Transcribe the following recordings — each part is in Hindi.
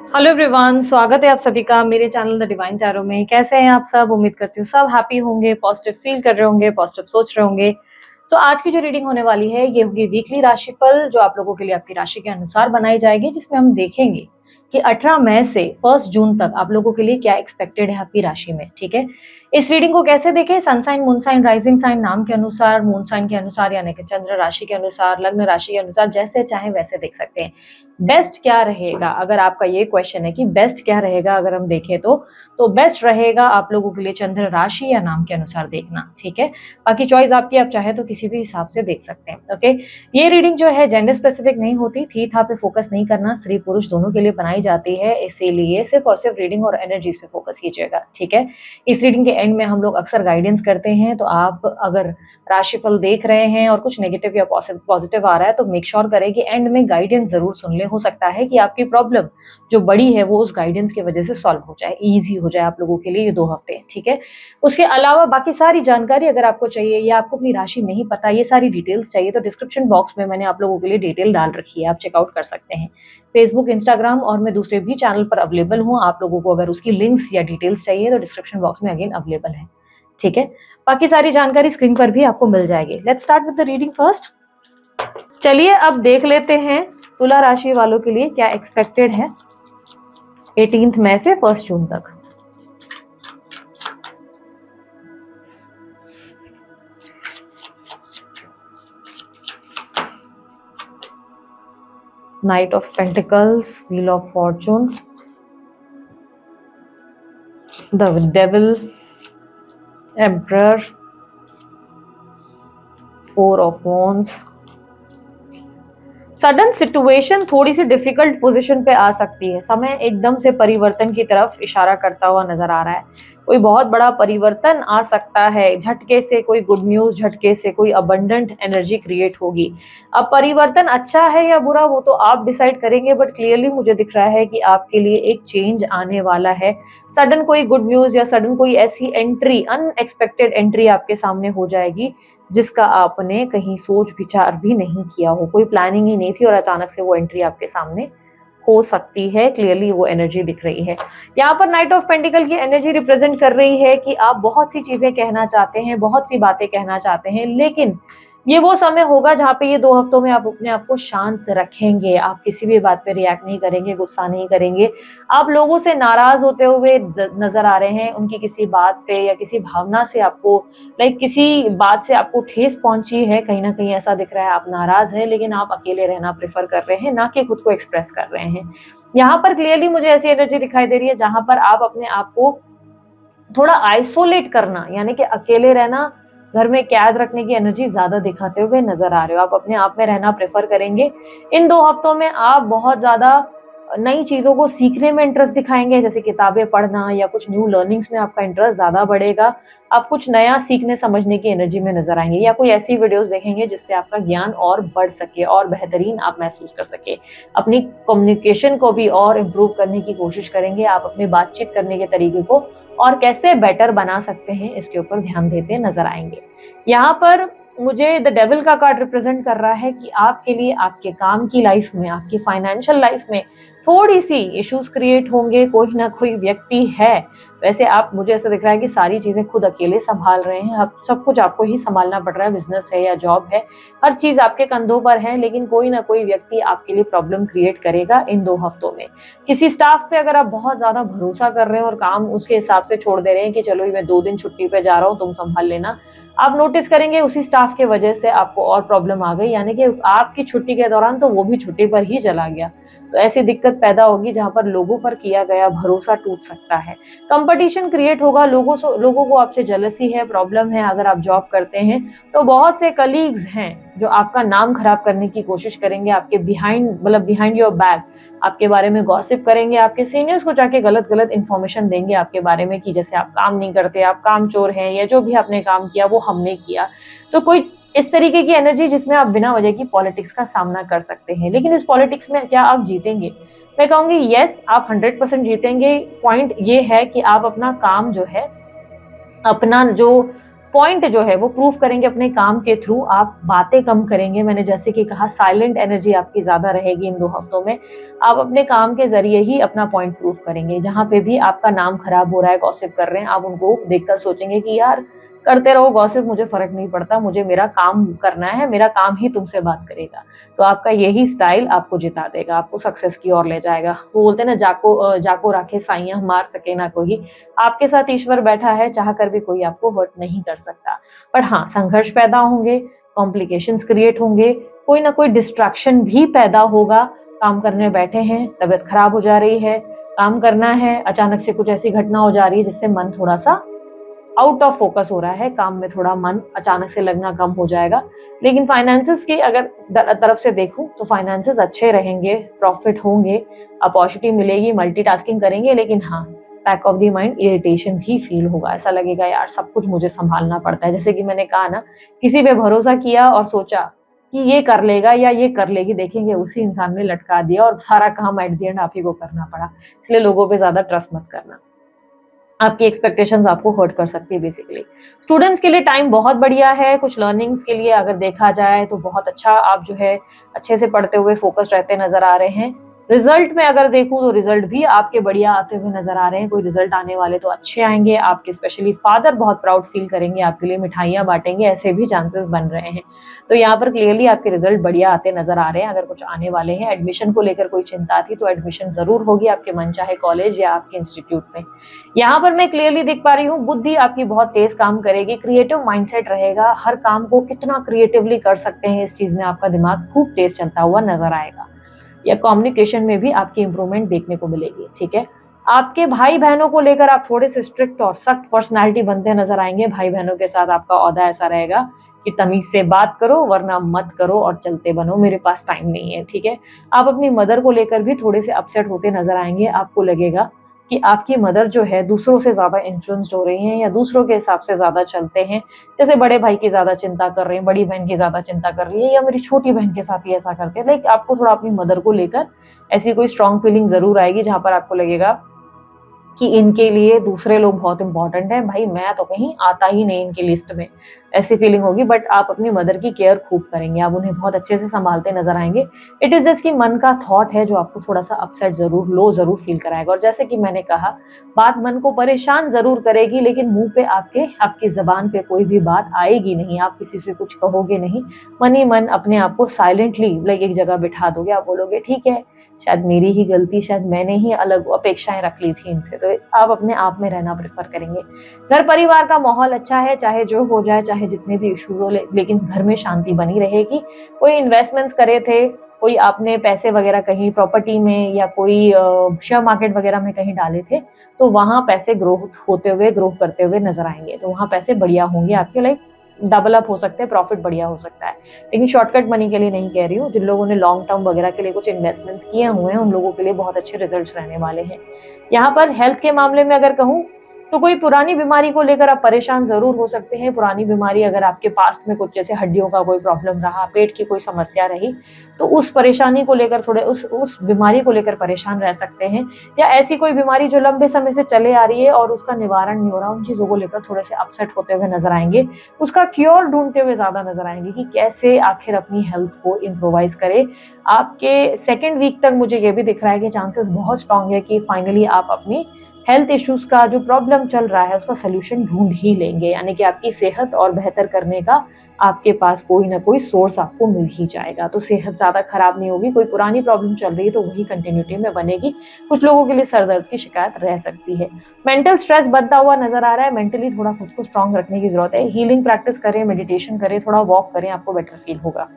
हेलो एवरीवन, स्वागत है आप सभी का मेरे चैनल द डिवाइन टैरो में। कैसे हैं आप सब? उम्मीद करती हूँ सब हैप्पी होंगे, पॉजिटिव फील कर रहे होंगे, पॉजिटिव सोच रहे होंगे। आज की जो रीडिंग होने वाली है ये होगी वीकली राशिफल, जो आप लोगों के लिए आपकी राशि के अनुसार बनाई जाएगी, जिसमें हम देखेंगे कि 18 मई से 1 जून तक आप लोगों के लिए क्या एक्सपेक्टेड है आपकी राशि में। ठीक है, इस रीडिंग को कैसे देखें? Sun sign, moon sign, rising sign, नाम के अनुसार, मून साइन के अनुसार यानी कि चंद्र राशि के अनुसार, लग्न राशि के अनुसार, जैसे चाहे वैसे देख सकते हैं। बेस्ट क्या रहेगा, अगर आपका ये क्वेश्चन है कि बेस्ट क्या रहेगा, अगर हम देखें तो बेस्ट रहेगा आप लोगों के लिए चंद्र राशि या नाम के अनुसार देखना। ठीक है, बाकी चॉइस आपकी, आप चाहे तो किसी भी हिसाब से देख सकते हैं। ओके, ये रीडिंग जो है जेंडर स्पेसिफिक नहीं होती, थी था पे फोकस नहीं करना, स्त्री पुरुष दोनों के लिए बनाई जाती है, इसीलिए सिर्फ और सिर्फ रीडिंग और एनर्जीज पे फोकस कीजिएगा। ठीक है, इस रीडिंग के एंड में हम लोग अक्सर गाइडेंस करते हैं, तो आप अगर राशिफल देख रहे हैं और कुछ नेगेटिव या पॉजिटिव आ रहा है तो मेक श्योर करें कि एंड में गाइडेंस जरूर सुन ले। हो सकता है कि आपकी प्रॉब्लम जो बड़ी है वो उस गाइडेंस की वजह से सॉल्व हो जाए, इजी हो जाए आप लोगों के लिए ये 2 हफ्ते। ठीक है, उसके अलावा बाकी सारी जानकारी अगर आपको चाहिए या आपको अपनी राशि नहीं पता, ये सारी डिटेल्स चाहिए, तो डिस्क्रिप्शन बॉक्स में मैंने आप लोगों के लिए डिटेल डाल रखी है, आप चेकआउट कर सकते हैं। फेसबुक, इंस्टाग्राम और मैं दूसरे भी चैनल पर अवेलेबल हूँ, आप लोगों को अगर उसकी लिंक्स या डिटेल्स चाहिए तो डिस्क्रिप्शन बॉक्स में अगेन अवेलेबल है। ठीक है, बाकी सारी जानकारी स्क्रीन पर भी आपको मिल जाएगी। Let's start with the reading first. चलिए अब देख लेते हैं तुला राशि वालों के लिए क्या एक्सपेक्टेड है 18 मई से 1 जून तक। Night of pentacles, wheel of Fortune, the devil, emperor, 4 of wands. Sudden situation थोड़ी सी डिफिकल्ट पोजीशन पे आ सकती है, समय एकदम से परिवर्तन की तरफ इशारा करता हुआ नजर आ रहा है। कोई बहुत बड़ा परिवर्तन आ सकता है, झटके से कोई गुड न्यूज, झटके से कोई अबंडेंट एनर्जी क्रिएट होगी। अब परिवर्तन अच्छा है या बुरा वो तो आप डिसाइड करेंगे, बट क्लियरली मुझे दिख रहा है कि आपके लिए एक चेंज आने वाला है। सडन कोई गुड न्यूज या सडन कोई ऐसी एंट्री, अनएक्सपेक्टेड एंट्री आपके सामने हो जाएगी जिसका आपने कहीं सोच विचार भी नहीं किया हो, कोई प्लानिंग ही नहीं थी और अचानक से वो एंट्री आपके सामने हो सकती है। क्लियरली वो एनर्जी दिख रही है। यहाँ पर नाइट ऑफ पेंटिकल की एनर्जी रिप्रेजेंट कर रही है कि आप बहुत सी चीजें कहना चाहते हैं, बहुत सी बातें कहना चाहते हैं, लेकिन ये वो समय होगा जहाँ पे ये 2 हफ्तों में आप अपने आप को शांत रखेंगे, आप किसी भी बात पे रिएक्ट नहीं करेंगे, गुस्सा नहीं करेंगे। आप लोगों से नाराज होते हुए नजर आ रहे हैं, उनकी किसी बात पे या किसी भावना से आपको, किसी बात से आपको ठेस पहुंची है, कहीं ना कहीं ऐसा दिख रहा है आप नाराज हैं, लेकिन आप अकेले रहना प्रेफर कर रहे हैं, ना कि खुद को एक्सप्रेस कर रहे हैं। यहाँ पर क्लियरली मुझे ऐसी एनर्जी दिखाई दे रही है जहां पर आप अपने आप को थोड़ा आइसोलेट करना, यानी कि अकेले रहना, घर में कैद रखने की एनर्जी ज्यादा दिखाते हुए नजर आ रहे हो। आप अपने आप में रहना प्रेफर करेंगे। इन 2 हफ्तों में आप बहुत ज्यादा नई चीजों को सीखने में इंटरेस्ट दिखाएंगे, जैसे किताबें पढ़ना या कुछ न्यू लर्निंग्स में आपका इंटरेस्ट ज्यादा बढ़ेगा। आप कुछ नया सीखने समझने की एनर्जी में नजर आएंगे या कोई ऐसी वीडियोस देखेंगे जिससे आपका ज्ञान और बढ़ सके और बेहतरीन आप महसूस कर सके। अपनी कम्युनिकेशन को भी और इम्प्रूव करने की कोशिश करेंगे। आप अपनी बातचीत करने के तरीके को और कैसे बेटर बना सकते हैं इसके ऊपर ध्यान देते नजर आएंगे। यहाँ पर मुझे द डेविल का कार्ड रिप्रेजेंट कर रहा है कि आपके लिए आपके काम की लाइफ में, आपकी फाइनेंशियल लाइफ में थोड़ी सी इश्यूज क्रिएट होंगे। कोई ना कोई व्यक्ति है, वैसे आप, मुझे ऐसा दिख रहा है कि सारी चीजें खुद अकेले संभाल रहे हैं, अब सब कुछ आपको ही संभालना पड़ रहा है, बिजनेस है या जॉब है, हर चीज आपके कंधों पर है, लेकिन कोई ना कोई व्यक्ति आपके लिए प्रॉब्लम क्रिएट करेगा इन 2 हफ्तों में। किसी स्टाफ पे अगर आप बहुत ज्यादा भरोसा कर रहे हैं और काम उसके हिसाब से छोड़ दे रहे हैं कि चलो मैं 2 दिन छुट्टी पे जा रहा हूँ, तुम संभाल लेना, आप नोटिस करेंगे उसी स्टाफ के वजह से आपको और प्रॉब्लम आ गई, यानी कि आपकी छुट्टी के दौरान तो वो भी छुट्टी पर ही चला गया। तो ऐसी दिक्कत पैदा होगी जहां पर लोगों पर किया गया भरोसा टूट सकता है। कंपटीशन क्रिएट होगा, लोगों को आपसे जेलसी है, प्रॉब्लम है। अगर आप जॉब करते हैं तो बहुत से कलीग्स हैं जो आपका नाम खराब करने की कोशिश करेंगे, आपके बिहाइंड योर बैक आपके बारे में गॉसिप करेंगे, आपके सीनियर्स को जाके गलत गलत इन्फॉर्मेशन देंगे आपके बारे में कि जैसे आप काम नहीं करते, आप काम चोर हैं, या जो भी आपने काम किया वो हमने किया। तो कोई इस तरीके की एनर्जी जिसमें आप बिना वजह की पॉलिटिक्स का सामना कर सकते हैं। लेकिन इस पॉलिटिक्स में क्या आप जीतेंगे? मैं कहूंगी यस, आप 100% जीतेंगे। पॉइंट ये है कि आप अपना काम जो है, अपना जो पॉइंट जो है वो प्रूव करेंगे अपने काम के थ्रू। आप बातें कम करेंगे, मैंने जैसे कि कहा साइलेंट एनर्जी आपकी ज्यादा रहेगी इन 2 हफ्तों में। आप अपने काम के जरिए ही अपना पॉइंट प्रूव करेंगे। जहां पे भी आपका नाम खराब हो रहा है, गॉसिप कर रहे हैं, आप उनको देखकर सोचेंगे कि यार करते रहो गॉसिप, मुझे फर्क नहीं पड़ता, मुझे मेरा काम करना है, मेरा काम ही तुमसे बात करेगा। तो आपका यही स्टाइल आपको जिता देगा, आपको सक्सेस की ओर ले जाएगा। वो बोलते हैं ना, जाको राखे साइयां, मार सके ना कोई। आपके साथ ईश्वर बैठा है, चाह कर भी कोई आपको हर्ट नहीं कर सकता। पर हाँ, संघर्ष पैदा होंगे, कॉम्प्लिकेशंस क्रिएट होंगे, कोई ना कोई डिस्ट्रैक्शन भी पैदा होगा। काम करने बैठे हैं, तबीयत खराब हो जा रही है, काम करना है, अचानक से कुछ ऐसी घटना हो जा रही है जिससे मन थोड़ा सा आउट ऑफ फोकस हो रहा है, काम में थोड़ा मन अचानक से लगना कम हो जाएगा। लेकिन फाइनेंसेस की अगर तरफ से देखूं तो फाइनेंसेस अच्छे रहेंगे, प्रॉफिट होंगे, अपॉर्चुनिटी मिलेगी, मल्टीटास्किंग करेंगे। लेकिन हाँ, back of the mind irritation भी फील होगा, ऐसा लगेगा यार सब कुछ मुझे संभालना पड़ता है। जैसे कि मैंने कहा ना, किसी पे भरोसा किया और सोचा कि ये कर लेगा या ये कर लेगी, देखेंगे उसी इंसान ने लटका दिया और सारा काम एट द एंड आप ही को करना पड़ा। इसलिए लोगों पे ज्यादा ट्रस्ट मत करना, आपकी एक्सपेक्टेशंस आपको हर्ट कर सकती है बेसिकली। स्टूडेंट्स के लिए टाइम बहुत बढ़िया है, कुछ लर्निंग्स के लिए अगर देखा जाए तो बहुत अच्छा, आप जो है अच्छे से पढ़ते हुए फोकस रहते नजर आ रहे हैं। रिजल्ट में अगर देखूं तो रिजल्ट भी आपके बढ़िया आते हुए नजर आ रहे हैं, कोई रिजल्ट आने वाले तो अच्छे आएंगे। आपके स्पेशली फादर बहुत प्राउड फील करेंगे, आपके लिए मिठाइयां बांटेंगे, ऐसे भी चांसेस बन रहे हैं। तो यहाँ पर क्लियरली आपके रिजल्ट बढ़िया आते नजर आ रहे हैं। अगर कुछ आने वाले हैं, एडमिशन को लेकर कोई चिंता थी तो एडमिशन जरूर होगी आपके मन चाहे कॉलेज या आपके इंस्टीट्यूट में। यहाँ पर मैं क्लियरली देख पा रही हूँ, बुद्धि आपकी बहुत तेज काम करेगी, क्रिएटिव माइंडसेट रहेगा, हर काम को कितना क्रिएटिवली कर सकते हैं इस चीज में आपका दिमाग खूब तेज चलता हुआ नजर आएगा। या कम्युनिकेशन में भी आपकी इंप्रूवमेंट देखने को मिलेगी। ठीक है, आपके भाई बहनों को लेकर आप थोड़े से स्ट्रिक्ट और सख्त पर्सनालिटी बनते नजर आएंगे। भाई बहनों के साथ आपका औहदा ऐसा रहेगा कि तमीज से बात करो वरना मत करो और चलते बनो, मेरे पास टाइम नहीं है। ठीक है, आप अपनी मदर को लेकर भी थोड़े से अपसेट होते नजर आएंगे। आपको लगेगा कि आपकी मदर जो है दूसरों से ज्यादा इन्फ्लुएंस्ड हो रही हैं या दूसरों के हिसाब से ज्यादा चलते हैं। जैसे बड़े भाई की ज्यादा चिंता कर रहे हैं, बड़ी बहन की ज्यादा चिंता कर रही है, या मेरी छोटी बहन के साथ ही ऐसा करते हैं। लाइक आपको थोड़ा अपनी मदर को लेकर ऐसी कोई स्ट्रांग फीलिंग जरूर आएगी जहां पर आपको लगेगा कि इनके लिए दूसरे लोग बहुत इंपॉर्टेंट हैं, भाई मैं तो कहीं आता ही नहीं इनकी लिस्ट में, ऐसी फीलिंग होगी। बट आप अपनी मदर की केयर खूब करेंगे, आप उन्हें बहुत अच्छे से संभालते नजर आएंगे। इट इज जस्ट कि मन का थॉट है जो आपको थोड़ा सा अपसेट जरूर, लो जरूर फील कराएगा। और जैसे कि मैंने कहा, बात मन को परेशान जरूर करेगी, लेकिन मुंह पे आपकी जबान पे कोई भी बात आएगी नहीं, आप किसी से कुछ कहोगे नहीं, मन ही मन अपने आप को साइलेंटली लाइक एक जगह बिठा दोगे। आप बोलोगे ठीक है, शायद मेरी ही गलती, शायद मैंने ही अलग अपेक्षाएं रख ली थी इनसे। तो आप अपने आप में रहना प्रेफर करेंगे। घर परिवार का माहौल अच्छा है, चाहे जो हो जाए, चाहे जितने भी इश्यूज हो, लेकिन घर में शांति बनी रहेगी। कोई इन्वेस्टमेंट्स करे थे, कोई आपने पैसे वगैरह कहीं प्रॉपर्टी में या कोई शेयर मार्केट वगैरह में कहीं डाले थे, तो वहां पैसे ग्रो करते हुए नजर आएंगे। तो वहां पैसे बढ़िया होंगे आपके, लाइक डबल अप हो सकते हैं, प्रॉफिट बढ़िया हो सकता है। लेकिन शॉर्टकट मनी के लिए नहीं कह रही हूँ, जिन लोगों ने लॉन्ग टर्म वगैरह के लिए कुछ इन्वेस्टमेंट्स किए हुए हैं उन लोगों के लिए बहुत अच्छे रिजल्ट्स रहने वाले हैं। यहाँ पर हेल्थ के मामले में अगर कहूँ तो कोई पुरानी बीमारी को लेकर आप परेशान जरूर हो सकते हैं। पुरानी बीमारी अगर आपके पास्ट में कुछ, जैसे हड्डियों का कोई प्रॉब्लम रहा, पेट की कोई समस्या रही, तो उस परेशानी को लेकर थोड़े उस बीमारी को लेकर परेशान रह सकते हैं। या ऐसी कोई बीमारी जो लंबे समय से चले आ रही है और उसका निवारण नहीं हो रहा, उन चीजों को लेकर थोड़े से अपसेट होते हुए नजर आएंगे। उसका क्योर ढूंढते हुए ज्यादा नजर आएंगे कि कैसे आखिर अपनी हेल्थ को इम्प्रोवाइज करे। आपके सेकेंड वीक तक मुझे ये भी दिख रहा है कि चांसेस बहुत स्ट्रांग है कि फाइनली आप अपनी हेल्थ इश्यूज का जो प्रॉब्लम चल रहा है उसका सोल्यूशन ढूंढ ही लेंगे। यानी कि आपकी सेहत और बेहतर करने का आपके पास कोई ना कोई सोर्स आपको मिल ही जाएगा। तो सेहत ज्यादा खराब नहीं होगी, कोई पुरानी प्रॉब्लम चल रही है तो वही कंटिन्यूटी में बनेगी। कुछ लोगों के लिए सर दर्द की शिकायत रह सकती है। मेंटल स्ट्रेस बनता हुआ नजर आ रहा है, मेंटली थोड़ा खुद को स्ट्रांग रखने की जरूरत है। हीलिंग प्रैक्टिस करें, मेडिटेशन करें, थोड़ा वॉक करें, आपको बेटर फील होगा।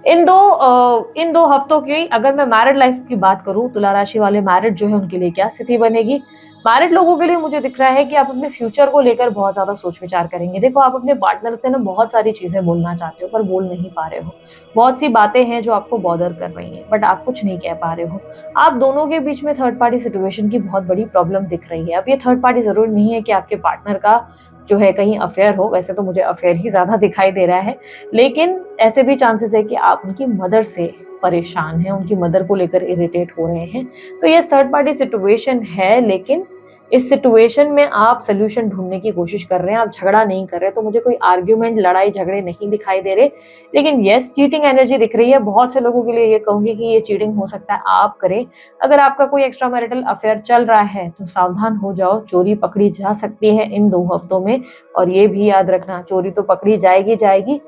इन दो हफ्तों की अगर मैं मैरिड लाइफ की बात करूं, तुला राशि वाले मैरिड जो है उनके लिए क्या स्थिति बनेगी। मैरिड लोगों के लिए मुझे दिख रहा है कि आप अपने फ्यूचर को लेकर बहुत ज्यादा सोच विचार करेंगे। देखो, आप अपने पार्टनर से ना बहुत सारी चीजें बोलना चाहते हो पर बोल नहीं पा रहे हो। बहुत सी बातें हैं जो आपको बॉदर कर रही हैं बट आप कुछ नहीं कह पा रहे हो। आप दोनों के बीच में थर्ड पार्टी सिचुएशन की बहुत बड़ी प्रॉब्लम दिख रही है। अब ये थर्ड पार्टी जरूरी नहीं है कि आपके पार्टनर का जो है कहीं अफेयर हो, वैसे तो मुझे अफेयर ही ज्यादा दिखाई दे रहा है, लेकिन ऐसे भी चांसेस है कि आप उनकी मदर से परेशान हैं, उनकी मदर को लेकर इरिटेट हो रहे हैं। तो ये थर्ड पार्टी सिचुएशन है, लेकिन इस सिचुएशन में आप सोल्यूशन ढूंढने की कोशिश कर रहे हैं, आप झगड़ा नहीं कर रहे, तो मुझे कोई आर्ग्यूमेंट, लड़ाई झगड़े नहीं दिखाई दे रहे। लेकिन यस, चीटिंग एनर्जी दिख रही है। बहुत से लोगों के लिए ये कहूंगी कि ये चीटिंग हो सकता है आप करें। अगर आपका कोई एक्स्ट्रा मैरिटल अफेयर चल रहा है तो सावधान हो जाओ, चोरी पकड़ी जा सकती है इन 2 हफ्तों में। और ये भी याद रखना, चोरी तो पकड़ी जाएगी जाएगी,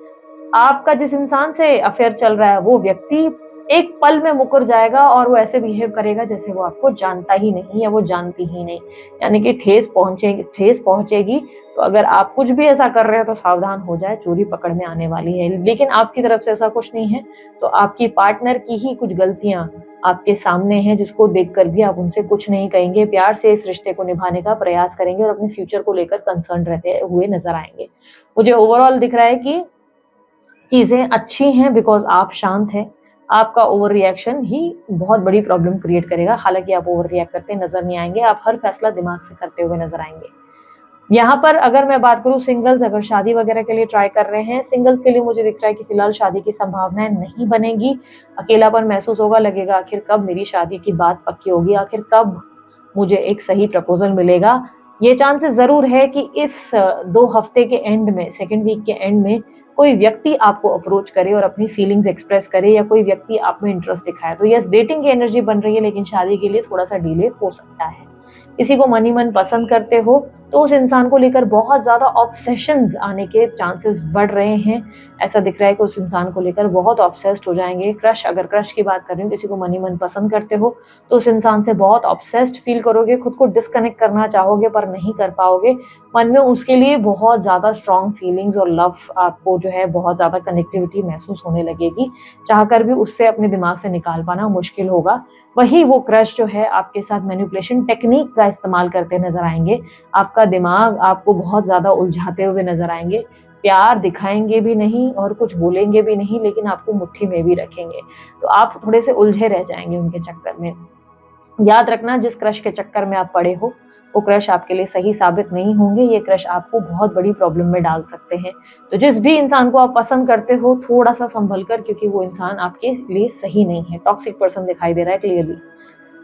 आपका जिस इंसान से अफेयर चल रहा है वो व्यक्ति एक पल में मुकर जाएगा और वो ऐसे बिहेव करेगा जैसे वो आपको जानता ही नहीं या वो जानती ही नहीं, यानी कि ठेस पहुंचेगी। तो अगर आप कुछ भी ऐसा कर रहे हो तो सावधान हो जाए, चोरी पकड़ में आने वाली है। लेकिन आपकी तरफ से ऐसा कुछ नहीं है, तो आपकी पार्टनर की ही कुछ गलतियां आपके सामने हैं जिसको देखकर भी आप उनसे कुछ नहीं कहेंगे, प्यार से इस रिश्ते को निभाने का प्रयास करेंगे और अपने फ्यूचर को लेकर कंसर्न रहते हुए नजर आएंगे। मुझे ओवरऑल दिख रहा है कि चीजें अच्छी हैं बिकॉज आप शांत हैं। आपका ओवर रिएक्शन ही बहुत बड़ी प्रॉब्लम क्रिएट करेगा। हालांकि आप ओवर रिएक्ट करते नजर नहीं आएंगे, आप हर फैसला दिमाग से करते हुए नजर आएंगे। यहाँ पर अगर मैं बात करूँ सिंगल्स, अगर शादी वगैरह के लिए ट्राई कर रहे हैं, सिंगल्स के लिए मुझे दिख रहा है कि फिलहाल शादी की संभावनाएं नहीं बनेगी। अकेलापन महसूस होगा, लगेगा आखिर कब मेरी शादी की बात पक्की होगी, आखिर कब मुझे एक सही प्रपोजल मिलेगा। ये चांसेस जरूर है कि इस 2 हफ्ते के एंड में, सेकेंड वीक के एंड में कोई व्यक्ति आपको अप्रोच करे और अपनी फीलिंग्स एक्सप्रेस करे, या कोई व्यक्ति आप में इंटरेस्ट दिखाए। तो यस, डेटिंग की एनर्जी बन रही है, लेकिन शादी के लिए थोड़ा सा डिले हो सकता है। किसी को मनी मन पसंद करते हो तो उस इंसान को लेकर बहुत ज्यादा ऑब्सेशंस आने के चांसेस बढ़ रहे हैं। ऐसा दिख रहा है कि उस इंसान को लेकर बहुत ऑब्सेस्ड हो जाएंगे। क्रश, अगर क्रश की बात कर रही हूँ, किसी को मनी मन पसंद करते हो तो उस इंसान से बहुत ऑब्सेस्ड फील करोगे, खुद को डिस्कनेक्ट करना चाहोगे पर नहीं कर पाओगे। मन में उसके लिए बहुत ज्यादा स्ट्रॉन्ग फीलिंग्स और लव, आपको जो है बहुत ज्यादा कनेक्टिविटी महसूस होने लगेगी। चाहकर भी उससे अपने दिमाग से निकाल पाना मुश्किल होगा। वही वो क्रश जो है आपके साथ मैनिपुलेशन टेक्निक का इस्तेमाल करते नजर आएंगे। आपका दिमाग आपको बहुत ज्यादा उलझाते हुए नजर आएंगे। प्यार दिखाएंगे भी नहीं और कुछ बोलेंगे भी नहीं, लेकिन आपको मुट्ठी में भी रखेंगे। तो आप थोड़े से उलझे रह जाएंगे उनके चक्कर में। याद रखना, जिस क्रश के चक्कर में आप पड़े हो वो क्रश आपके लिए सही साबित नहीं होंगे। ये क्रश आपको बहुत बड़ी प्रॉब्लम में डाल सकते हैं। तो जिस भी इंसान को आप पसंद करते हो, थोड़ा सा संभल कर, क्योंकि वो इंसान आपके लिए सही नहीं है। टॉक्सिक पर्सन दिखाई दे रहा है क्लियरली।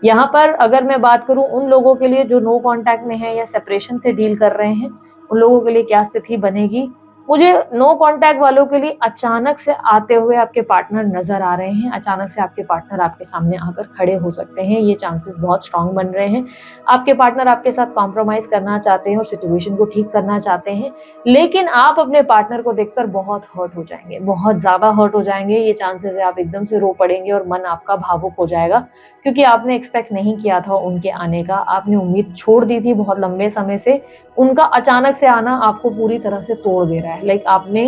यहाँ पर अगर मैं बात करूं उन लोगों के लिए जो नो कांटेक्ट में है या सेपरेशन से डील कर रहे हैं, उन लोगों के लिए क्या स्थिति बनेगी। मुझे नो कांटेक्ट वालों के लिए अचानक से आते हुए आपके पार्टनर नजर आ रहे हैं। अचानक से आपके पार्टनर आपके सामने आकर खड़े हो सकते हैं, ये चांसेस बहुत स्ट्रांग बन रहे हैं। आपके पार्टनर आपके साथ कॉम्प्रोमाइज करना चाहते हैं और सिचुएशन को ठीक करना चाहते हैं, लेकिन आप अपने पार्टनर को देखकर बहुत हर्ट हो जाएंगे, बहुत ज्यादा हर्ट हो जाएंगे। ये चांसेस है आप एकदम से रो पड़ेंगे और मन आपका भावुक हो जाएगा, क्योंकि आपने एक्सपेक्ट नहीं किया था उनके आने का। आपने उम्मीद छोड़ दी थी बहुत लंबे समय से। उनका अचानक से आना आपको पूरी तरह से तोड़ दे रहा है। लाइक आपने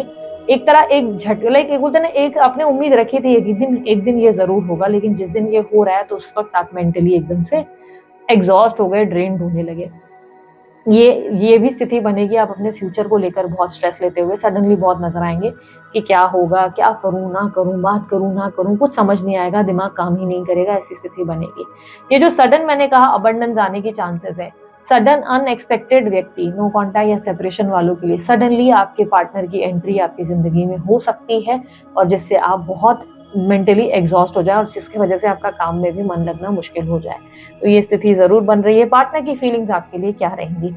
एक तरह एक एक बोलते ना, एक आपने उम्मीद रखी थी एक दिन ये जरूर होगा, लेकिन जिस दिन ये हो रहा है तो उस वक्त आप मेंटली एकदम से एग्जॉस्ट हो गए, ड्रेन्ड होने लगे। ये भी स्थिति बनेगी। आप अपने फ्यूचर को लेकर बहुत स्ट्रेस लेते हुए सडनली बहुत नजर आएंगे कि क्या होगा, क्या करूं ना करूं, बात करूं ना करूं, कुछ समझ नहीं आएगा, दिमाग काम ही नहीं करेगा, ऐसी स्थिति बनेगी। ये जो सडन मैंने कहा अबंडेंस आने की चांसेस है, सडन अनएक्सपेक्टेड व्यक्ति, नो कॉन्टैक्ट या सेपरेशन वालों के लिए सडनली आपके पार्टनर की एंट्री आपकी जिंदगी में हो सकती है, और जिससे आप बहुत मेंटली एग्जॉस्ट हो जाए और जिसकी वजह से आपका काम में भी मन लगना मुश्किल हो जाए। तो ये स्थिति जरूर बन रही है। पार्टनर की फीलिंग्स आपके लिए क्या रहेंगी।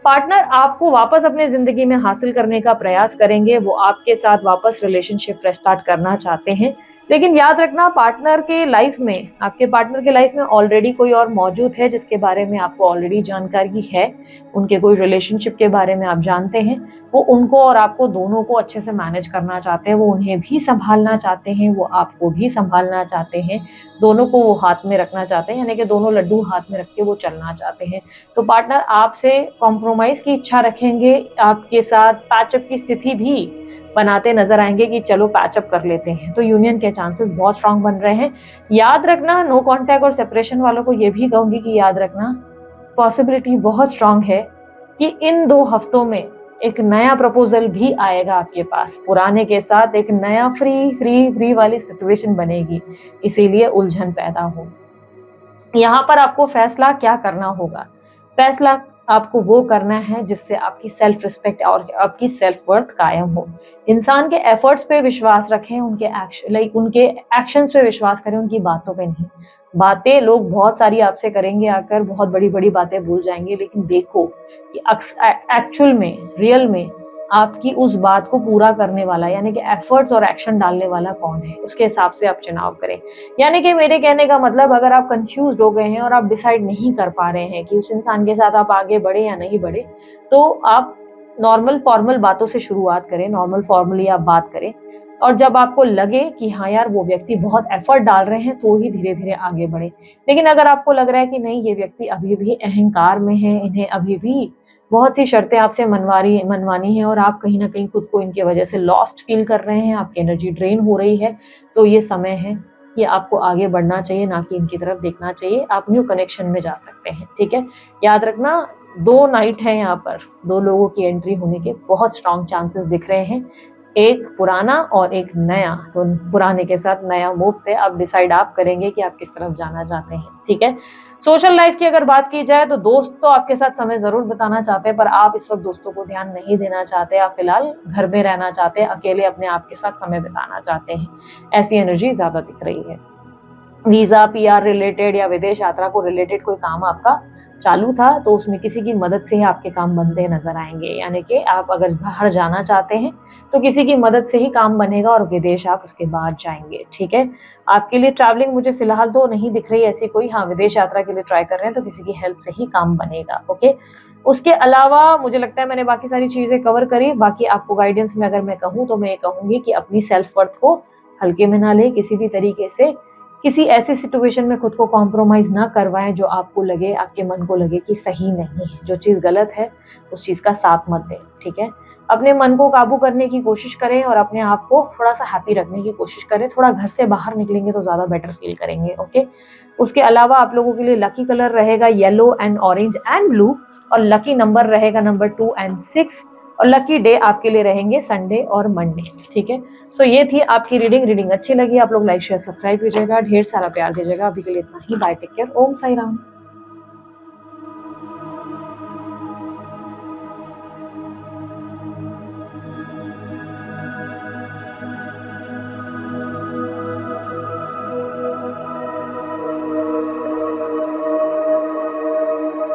पार्टनर आपको वापस अपने जिंदगी में हासिल करने का प्रयास करेंगे। वो आपके साथ वापस रिलेशनशिप फ्रेश स्टार्ट करना चाहते हैं, लेकिन याद रखना पार्टनर के लाइफ में, आपके पार्टनर के लाइफ में ऑलरेडी कोई और मौजूद है जिसके बारे में आपको ऑलरेडी जानकारी है। उनके कोई रिलेशनशिप के बारे में आप जानते हैं। वो उनको और आपको दोनों को अच्छे से मैनेज करना चाहते हैं। वो उन्हें भी संभालना चाहते हैं, वो आपको भी संभालना चाहते हैं। दोनों को वो हाथ में रखना चाहते हैं, यानी कि दोनों लड्डू हाथ में रख के वो चलना चाहते हैं। तो पार्टनर आपसे कॉम्प्रोमाइज की इच्छा रखेंगे, आपके साथ पैचअप की स्थिति भी बनाते नजर आएंगे कि चलो पैचअप कर लेते हैं। तो यूनियन के चांसेस बहुत स्ट्रांग बन रहे हैं। याद रखना, नो कांटेक्ट और सेपरेशन वालों को ये भी कहूंगी कि याद रखना, पॉसिबिलिटी बहुत स्ट्रांग है कि इन 2 हफ्तों में एक नया प्रपोजल भी आएगा आपके पास। पुराने के साथ एक नया फ्री वाली सिचुएशन बनेगी, इसीलिए उलझन पैदा हो। यहाँ पर आपको फैसला क्या करना होगा। फैसला आपको वो करना है जिससे आपकी सेल्फ रिस्पेक्ट और आपकी सेल्फ वर्थ कायम हो। इंसान के एफर्ट्स पे विश्वास रखें, उनके एक्शंस पे विश्वास करें, उनकी बातों पे नहीं। बातें लोग बहुत सारी आपसे करेंगे आकर, बहुत बड़ी-बड़ी बातें भूल जाएँगे, लेकिन देखो कि एक्चुअल में, रियल में आपकी उस बात को पूरा करने वाला यानी कि एफर्ट्स और एक्शन डालने वाला कौन है, उसके हिसाब से आप चुनाव करें। यानी कि मेरे कहने का मतलब अगर आप कन्फ्यूज़्ड हो गए हैं और आप डिसाइड नहीं कर पा रहे हैं कि उस इंसान के साथ आप आगे बढ़े या नहीं बढ़े, तो आप नॉर्मल फॉर्मल बातों से शुरुआत करें, नॉर्मल फॉर्मली आप बात करें और जब आपको लगे कि हाँ यार वो व्यक्ति बहुत एफर्ट डाल रहे हैं तो ही धीरे-धीरे आगे बढ़ें। लेकिन अगर आपको लग रहा है कि नहीं ये व्यक्ति अभी भी अहंकार में है, इन्हें अभी भी बहुत सी शर्तें आपसे मनवानी है और आप कहीं न कहीं खुद को इनकी वजह से लॉस्ट फ़ील कर रहे हैं, आपकी एनर्जी ड्रेन हो रही है, तो ये समय है कि आपको आगे बढ़ना चाहिए, ना कि इनकी तरफ देखना चाहिए। आप न्यू कनेक्शन में जा सकते हैं, ठीक है? याद रखना 2 नाइट हैं यहाँ पर, 2 लोगों की एंट्री होने के बहुत स्ट्रॉन्ग चांसेस दिख रहे हैं। एक पुराना और एक नया, तो पुराने के साथ नया मुफ्त है। अब डिसाइड आप करेंगे कि आप किस तरफ जाना चाहते हैं, ठीक है? सोशल लाइफ की अगर बात की जाए तो दोस्त तो आपके साथ समय ज़रूर बिताना चाहते हैं, पर आप इस वक़्त दोस्तों को ध्यान नहीं देना चाहते। आप फ़िलहाल घर में रहना चाहते हैं, अकेले अपने आप के साथ समय बिताना चाहते हैं। ऐसी एनर्जी ज़्यादा दिख रही है। वीज़ा, पीआर रिलेटेड या विदेश यात्रा को रिलेटेड कोई काम आपका चालू था, तो उसमें किसी की मदद से ही आपके काम बनते नज़र आएँगे। यानी कि आप अगर बाहर जाना चाहते हैं, तो किसी की मदद से ही काम बनेगा और विदेश आप उसके बाद जाएँगे, ठीक है? आपके लिए ट्रैवलिंग मुझे फ़िलहाल तो नहीं दिख रही ऐसी कोई, हाँ, विदेश यात्रा के लिए ट्राई कर रहे हैं, तो किसी की हेल्प से ही काम बनेगा, ओके? उसके अलावा मुझे लगता है मैंने बाकी सारी चीज़ें कवर करी। बाकी आपको गाइडेंस में अगर मैं कहूँ, तो मैं ये कहूँगी कि अपनी सेल्फ वर्थ को हल्के में ना लें, किसी भी तरीके से किसी ऐसी सिचुएशन में खुद को कॉम्प्रोमाइज़ ना करवाएँ जो आपको लगे, आपके मन को लगे कि सही नहीं है। जो चीज़ गलत है, उस चीज़ का साथ मत दें, ठीक है? अपने मन को काबू करने की कोशिश करें और अपने आप को थोड़ा-सा हैप्पी रखने की कोशिश करें। थोड़ा घर से बाहर निकलेंगे तो ज़्यादा बेटर फ़ील करेंगे, ओके? उसके अलावा आप लोगों के लिए लकी कलर रहेगा yellow and orange and blue और लकी नंबर रहेगा नंबर 2 एंड 6 और लकी डे आपके लिए रहेंगे संडे और मंडे, ठीक है? सो ये थी आपकी रीडिंग अच्छी लगी आप लोग लाइक शेयर सब्सक्राइब कीजिएगा, ढेर सारा प्यार दीजिएगा। अभी के लिए इतना ही, बाय, टेक केयर, ओम साई राम।